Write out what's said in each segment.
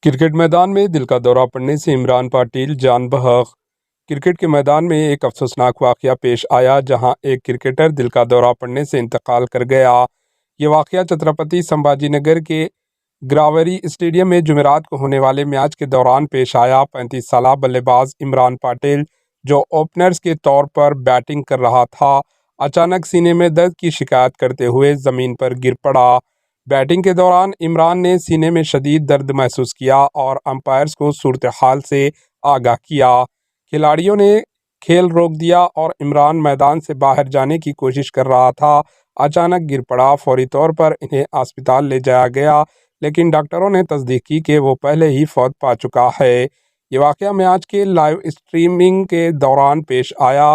Cricket میدان میں دل کا دورہ پڑنے سے عمران پاٹل جان بحق۔ کرکٹ کے میدان میں ایک افسوسناک واقعہ پیش آیا جہاں ایک کرکٹر دل کا دورہ پڑنے سے انتقال کر گیا۔ یہ واقعہ چھترپتی سمبھاجی نگر کے گراوری اسٹیڈیم میں جمعرات کو ہونے والے میچ کے دوران پیش آیا۔ 35 سالہ بلے باز عمران پاٹل جو اوپنرز کے طور پر بیٹنگ کر رہا تھا، اچانک سینے میں درد کی شکایت کرتے ہوئے زمین پر گر پڑا۔ بیٹنگ کے دوران عمران نے سینے میں شدید درد محسوس کیا اور امپائرز کو صورتحال سے آگاہ کیا۔ کھلاڑیوں نے کھیل روک دیا اور عمران میدان سے باہر جانے کی کوشش کر رہا تھا۔ اچانک گر پڑا۔ فوری طور پر انہیں اسپتال لے جایا گیا لیکن ڈاکٹروں نے تصدیق کی کہ وہ پہلے ہی فوت پا چکا ہے۔ یہ واقعہ میچ کے لائیو اسٹریمنگ کے دوران پیش آیا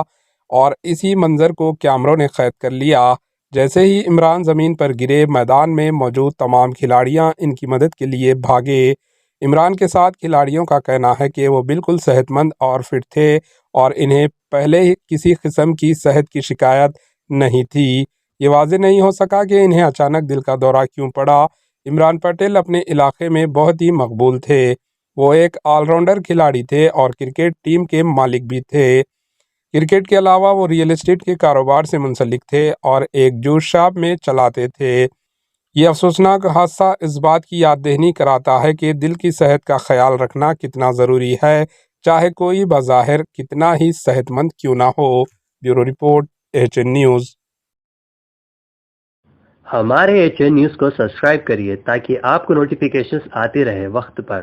اور اسی منظر کو کیمروں نے قید کر لیا۔ جیسے ہی عمران زمین پر گرے، میدان میں موجود تمام کھلاڑیاں ان کی مدد کے لیے بھاگے۔ عمران کے ساتھ کھلاڑیوں کا کہنا ہے کہ وہ بالکل صحت مند اور فٹ تھے اور انہیں پہلے کسی قسم کی صحت کی شکایت نہیں تھی۔ یہ واضح نہیں ہو سکا کہ انہیں اچانک دل کا دورہ کیوں پڑا۔ عمران پاٹل اپنے علاقے میں بہت ہی مقبول تھے۔ وہ ایک آل راؤنڈر کھلاڑی تھے اور کرکٹ ٹیم کے مالک بھی تھے۔ کرکٹ کے علاوہ وہ ریئل اسٹیٹ کے کاروبار سے منسلک تھے اور ایک جوس شاپ میں چلاتے تھے۔ یہ افسوسناک حادثہ اس بات کی یاد دہانی کراتا ہے کہ دل کی صحت کا خیال رکھنا کتنا ضروری ہے، چاہے کوئی بظاہر کتنا ہی صحت مند کیوں نہ ہو۔ Bureau report, AHN news. ہمارے AHN نیوز کو سبسکرائب کریے تاکہ آپ کو نوٹیفیکیشنز آتے رہے وقت پر۔